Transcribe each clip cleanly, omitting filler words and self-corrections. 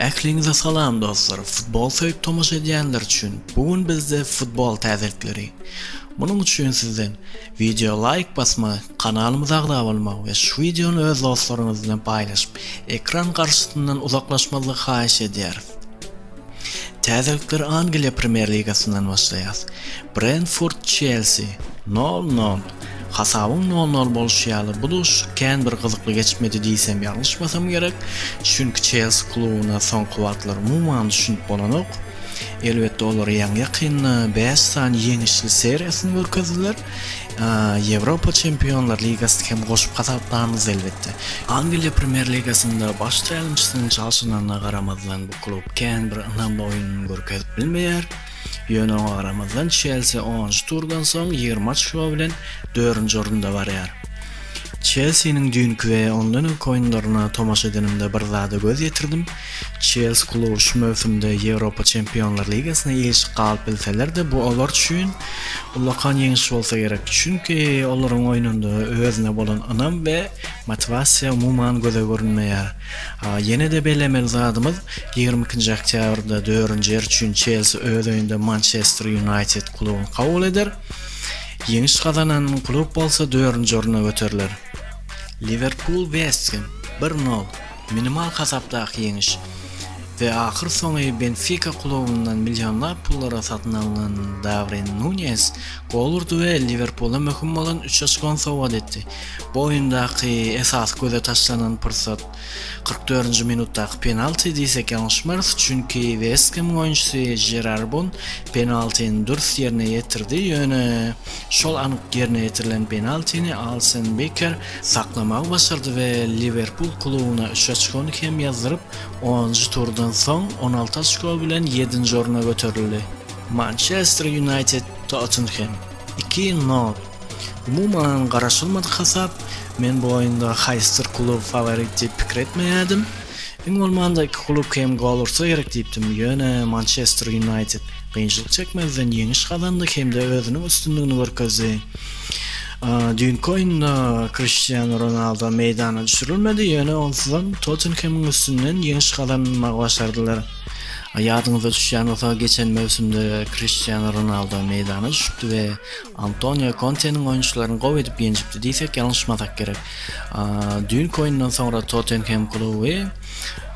Ähliňize salam dostlar. Futbol söýüp tomoşa edýänler üçin bugün bizde futbol täzelikleri. Munuň üçin sizden video like basmak, kanalymyza agda bolmak we şu videony öz dostlaryňyz bilen paýlaşyp ekran garşysyndan uzaklaşmalygy haýyş edýäris. Täzelikler Angliýa Premier Ligasyndan başlaýar. Brentford Chelsea 0-0. Hasabyň 0-0 bolşýaly bu duş kän bir gyzykly geçmedi diýsem ýalňyşmasam gerek. Çünki Chelsea klubyna soňky wagtlar umumyň düşünip bolanok. Elbetde olar ýaňy ýakynly 5 san ýeňişli seriýasyny görkezdiler. Ýewropa Çempionlar Ligasy hem goşup hasaplanýar elbetde. Angliýa Premier Ligasynda baş çylanyşynyň çalşynyna garamazdan bu klub kän bir ynamly oýun görkezip bilmeýär. Ýöne garamazdan Chelsea 10-njy turdan soň 20 maç bilen 4-nji orunda barýar. Chelsea'nin dünkü ve ondan öňki oýunlaryna tomaşa edenimde bir zada göz ýetirdim. Chelsea kluby şu mövsümde Ýewropa Çempionlar Ligasyna ýeşik galyp bilseler-de bu olar üçin ulakan ýeňiş bolsa gerek. Çünki olaryň oýununda özüne bolan ynam we motivasiýa umumyň göze görünmeýär. Ýene-de belemel zadymyz 22-nji oktýabrda 4-nji ýer üçin Chelsea öz öýünde Manchester United klubyny kabul eder. Ýeňiş kazanan klub bolsa 4-nji oruna göteriler. Liverpool West Ham 1-0 minimal hasapdaky ýeňiş. Ve ahir soňy Benfica klubundan milyonlap pullara satyn alynan Darwin Núñez gol urdy we Liverpool'a möhüm bolan 3 açkon sowgat etdi. Bu oýundaky esas göze taşlanan pyrsat 44-nji minutdaky penalty diýsek ýalňyşmaz, çünki West Ham oýunçysy Gerard Bon penaltyny dürüst ýerine ýetirdi. Ýöne şol anyk ýerine ýetirilen penaltyny Alisson Becker saklamak başardy we Liverpool klubyna 3 açkony hem ýazdyryp 10-njy turdan soň 16 açko bilen 7-nji oruna göterildi. Manchester United Tottenham 2-0. Umumyň garaşylmady hasap. Men bu oýunda haýsyr klub favorit diýip pikir etmeýärdim. Iň bolmanda iki klub hem gol ursa gerek diýipdim. Ýöne Manchester United kynçylyk çekmezden ýeňiş kazandy hem-de özüniň üstünligini görkezdi. Dünkü oýunda Cristiano Ronaldo meydana düşürilmedi. Ýöne onsydan Tottenham'ın üstünden ýeňiş kazanmak başardylar. Ýadyňyza düşýän bolsa geçen mövsümde Cristiano Ronaldo meydana düşüpdi we Antonio Conte'nin oýunçylaryny gowy edip ýenjipdi diýsek ýalňyşmasak gerek. Dünkü oýundan soňra Tottenham kluby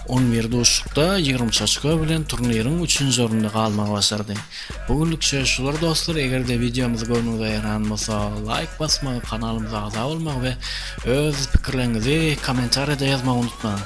11 duşlukda 20 açko bilen turnirin 3-nji orunda galmak başardy. Bugünlükçe şular dostlar, egerde videomuzy görnüňize ýarayan bolsa like basmak, kanalymyza agza bolmak we öz pikirlerinizi kommentariýada ýazmak unutmaň.